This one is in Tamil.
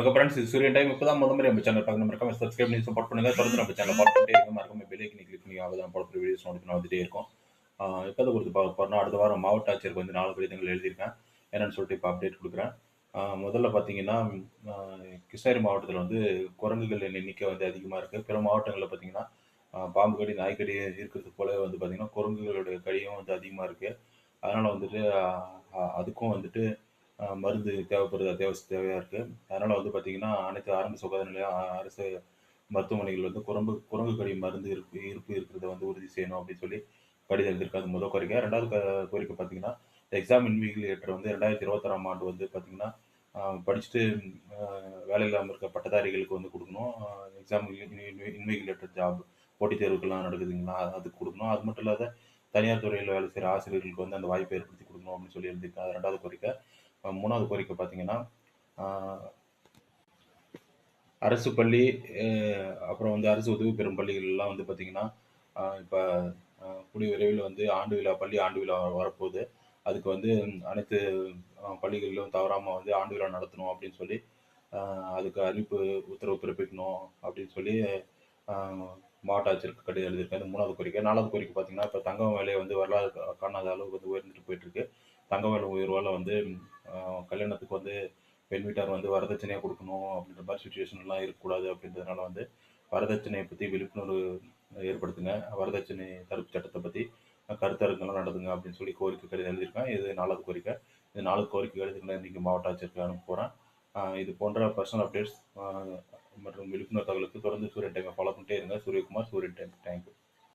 வணக்கம் ஃப்ரெண்ட்ஸ். இது சூரியன் டைம். இப்பதான் முதல் நம்ம சேனல் பார்க்க மறக்காம சப்ஸ்கிரைப் பண்ணி சப்போர்ட் பண்ணுங்க. தொடர்ந்து நம்ம சேனல் ஃபாலோ பண்ணிட்டே இருங்க. மறக்காம பெல் ஐக்கனை கிளிக் பண்ணி அப்பதான் போடுற வீடியோஸ் நோட்டிஃபிகேஷன் வந்துட்டே இருக்கும். இப்போ குறித்து பார்க்க போறோம்னா, அடுத்த வாரம் மாவட்ட ஆட்சியருக்கு வந்து 4 கடிதங்கள் எழுதியிருக்கேன். என்னன்னு சொல்லிட்டு இப்போ அப்டேட் குடுக்குறேன். முதல்ல பார்த்தீங்கன்னா, அ கிருஷ்ணகிரி மாவட்டத்தில வந்து குரங்குகளின் எண்ணிக்கை வந்து அதிகமா இருக்கு. பிற மாவட்டங்கள்ல பார்த்தீங்கன்னா, பாம்பு கடி, நாய் கடி இருக்கிறது போலவே வந்து பார்த்தீங்கன்னா, குரங்குகளுடைய கடியும் வந்து அதிகமா இருக்கு. அதனால வந்துட்டு அதுக்கும் வந்துட்டு மருந்து தேவைப்படுது, தேவையா இருக்கு. அதனால வந்து பார்த்தீங்கன்னா, அனைத்து ஆரம்ப சுகாதார நிலையம், அரசு மருத்துவமனைகள் வந்து குரங்கு கடி மருந்து இருப்பு இருக்கிறத வந்து உறுதி செய்யணும் அப்படின்னு சொல்லி கடிதம் எழுதியிருக்கு. அது முதல் கோரிக்கை. 2வது கோரிக்கை பார்த்தீங்கன்னா, எக்ஸாம் இன்விகிலேட்டர் வந்து 2026ஆம் ஆண்டு வந்து பார்த்தீங்கன்னா, படிச்சுட்டு அ வேலை இல்லாம இருக்க பட்டதாரிகளுக்கு வந்து குடுக்கணும். எக்ஸாம் இன்விகிலேட்டர் ஜாப் போட்டித் தேர்வுகள்லாம் நடக்குதுங்களா, அதுக்கு குடுக்கணும். அது மட்டும் இல்லாத தனியார் துறையில வேலை செய்ற ஆசிரியர்களுக்கு வந்து அந்த வாய்ப்பை ஏற்படுத்தி குடுக்கணும் அப்படின்னு சொல்லி எழுதியிருக்காங்க. அது 2வது கோரிக்கை. 3வது கோரிக்கை பார்த்தீங்கன்னா, ஆ அரசு பள்ளி, அ அப்புறம் வந்து அரசு உதவி பெறும் பள்ளிகள்லாம் வந்து பார்த்தீங்கன்னா, இப்ப கூடிய விரைவில வந்து ஆண்டு விழா, பள்ளி ஆண்டு விழா வரப்போகுது. அதுக்கு வந்து அனைத்து பள்ளிகளிலும் தவறாம வந்து ஆண்டு விழா நடத்தணும் அப்படின்னு சொல்லி, அ அதுக்கு அறிவிப்பு உத்தரவு பிறப்பிக்கணும் அப்படின்னு சொல்லி, அ மாவட்ட ஆட்சியருக்கு கடிதம் எழுதியிருக்காரு. 3வது கோரிக்கை. 4வது கோரிக்கை பார்த்தீங்கன்னா, இப்ப தங்கம் விலை வந்து வரலாறு காணாத அளவுக்கு வந்து உயர்ந்துட்டு போயிட்டுருக்கு. தங்க விலை உயர்வால வந்து அ கல்யாணத்துக்கு வந்து பெண் வீட்டார் வந்து வரதட்சணையா குடுக்கணும் அப்படின்ற மாரி சிச்சுவேஷன்லாம் இருக்கக்கூடாது அப்படின்றதுனால வந்து, வரதட்சணைய பத்தி விழிப்புணர்வு ஏற்படுத்துங்க. வரதட்சணை தடுப்பு சட்டத்த பத்தி கருத்தரங்கெல்லாம் நடத்துங்க அப்படின்னு சொல்லி கோரிக்கை கடிதம் எழுதியிருக்கேன். இது 4வது கோரிக்கை. இது 4 கோரிக்கை கடிதங்கள இன்னைக்கு மாவட்ட ஆட்சியருக்கு அனுப்ப போறேன். இது போன்ற பர்சனல் அப்டேட்ஸ் மற்றும் விழிப்புணர்வு தகவலுக்கு தொடர்ந்து சூரியன் டைம ஃபாலோ பண்ணிட்டே இருங்க. சூரியகுமார், சூரியன் டைம். Thank you.